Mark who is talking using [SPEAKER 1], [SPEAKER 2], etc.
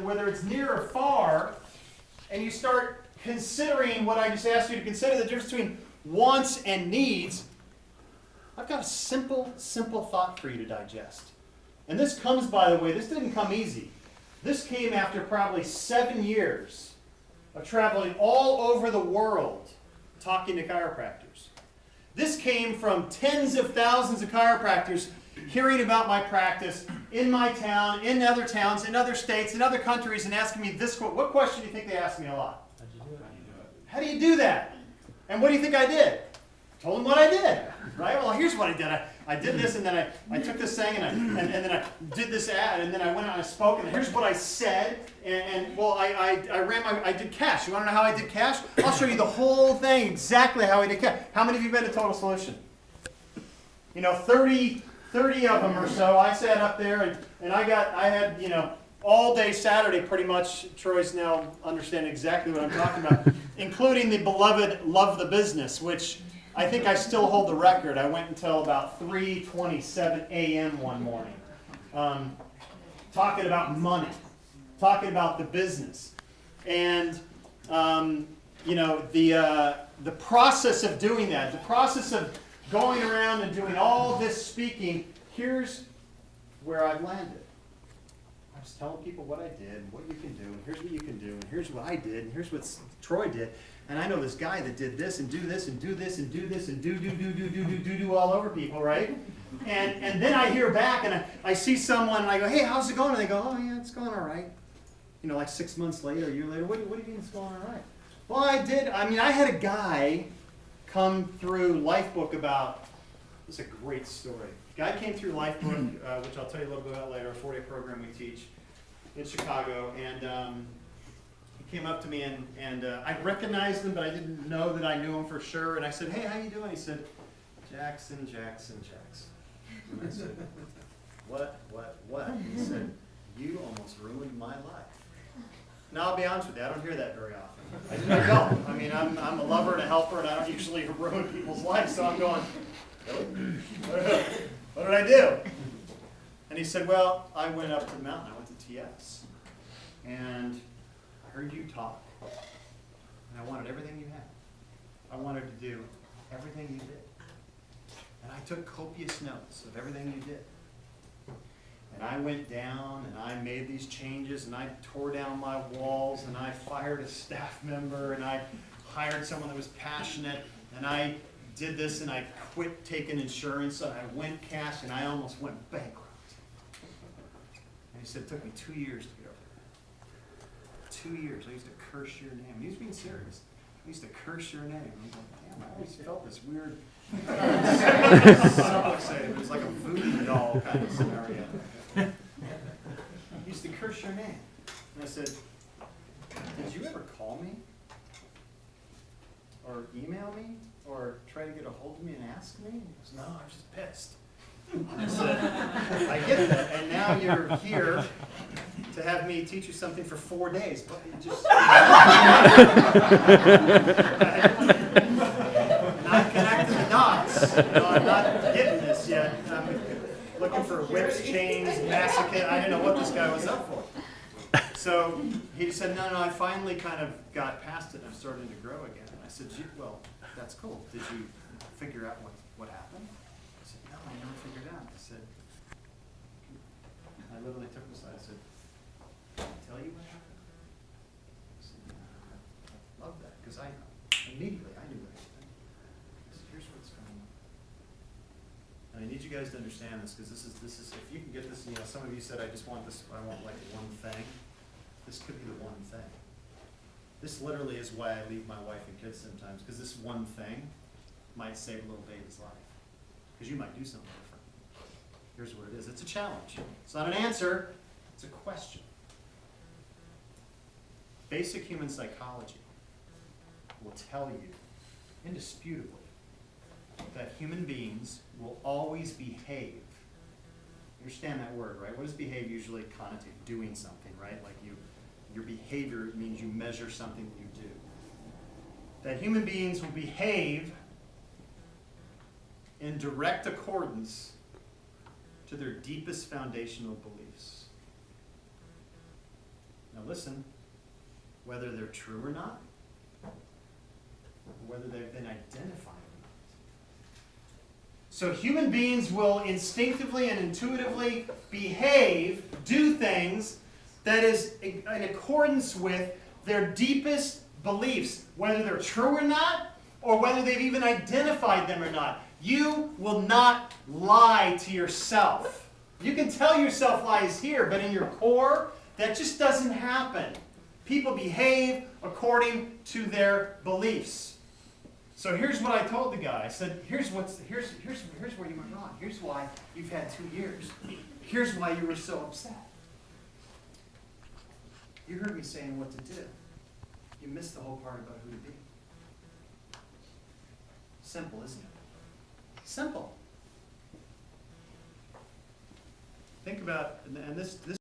[SPEAKER 1] whether it's near or far, and you start considering what I just asked you to consider, the difference between wants and needs, I've got a simple thought for you to digest. And this comes, by the way, this didn't come easy. This came after probably 7 years of traveling all over the world talking to chiropractors. This came from tens of thousands of chiropractors hearing about my practice in my town, in other towns, in other states, in other countries, and asking me this question. What question do you think they asked me a lot? How do you do that? And what do you think I did? I told them what I did. Right? Well, here's what I did. I did this, and then I took this thing, and then I did this ad, and then I went out and I spoke, and here's what I said. I did cash. You want to know how I did cash? I'll show you the whole thing, exactly how I did cash. How many of you have been to Total Solution? 30 of them or so. I sat up there, and I had all day Saturday pretty much. Troy's now understanding exactly what I'm talking about, including the beloved Love the Business, which I think I still hold the record. I went until about 3:27 a.m. one morning, talking about money, talking about the business, and the process of doing that, the process of going around and doing all this speaking. Here's where I landed. I was telling people what I did, and what you can do, and here's what you can do, and here's what I did, and here's what Troy did. And I know this guy that did this and do this and do this and do this and do all over people, right? And then I hear back and I see someone and I go, hey, how's it going? And they go, oh yeah, it's going all right. Like 6 months later, a year later, what do you mean it's going all right? Well, I had a guy come through Lifebook about, this is a great story. Guy came through Lifebook, which I'll tell you a little bit about later, a 4-day program we teach in Chicago, and he came up to me, and I recognized him, but I didn't know that I knew him for sure. And I said, hey, how you doing? He said, Jackson. And I said, what? He said, you almost ruined my life. Now, I'll be honest with you, I don't hear that very often. I don't. I'm a lover and a helper, and I don't usually ruin people's lives. So I'm going, really? What did I do? And he said, well, I went up to the mountain. I went to TS. And I heard you talk, and I wanted everything you had. I wanted to do everything you did. And I took copious notes of everything you did. And I went down, and I made these changes, and I tore down my walls, and I fired a staff member, and I hired someone that was passionate, and I did this, and I quit taking insurance, and I went cash, and I almost went bankrupt. And he said, it took me 2 years to get over there. 2 years. I used to curse your name. He was being serious. I used to curse your name. I'm like, damn, I always felt this weird. Some would say it was like a voodoo doll kind of scenario. I used to curse your name. And I said, did you ever call me? Or email me? Or try to get a hold of me and ask me? He goes, no, I was just pissed. I said, I get that, and now you're here to have me teach you something for 4 days, but you just not connecting the dots. I'm not getting this yet. I'm looking for whips, chains, masochist. I didn't know what this guy was up for. So he said, no, I finally kind of got past it, and I'm starting to grow again. And I said, well, that's cool. Did you figure out what happened? I said, no, I never figured out. I said, I literally took him aside. I said, can I tell you what happened? I said, I love that, because immediately I knew everything. I said, here's what's going on. And I need you guys to understand this, because this is if you can get this, some of you said, I want like one thing. This could be the one thing. This literally is why I leave my wife and kids sometimes, because this one thing might save a little baby's life. Because you might do something different. Here's what it is. It's a challenge. It's not an answer. It's a question. Basic human psychology will tell you, indisputably, that human beings will always behave. You understand that word, right? What does behave usually connotate? Doing something, right? Like your behavior means you measure something that you do. That human beings will behave in direct accordance to their deepest foundational beliefs. Now listen, whether they're true or not, or whether they've been identified or not. So human beings will instinctively and intuitively behave, do things that is in accordance with their deepest beliefs, whether they're true or not, or whether they've even identified them or not. You will not lie to yourself. You can tell yourself lies here, but in your core, that just doesn't happen. People behave according to their beliefs. So here's what I told the guy. I said, here's where you went wrong. Here's why you've had 2 years. Here's why you were so upset. You heard me saying what to do. You missed the whole part about who to be. Simple, isn't it? Simple. Think about, and this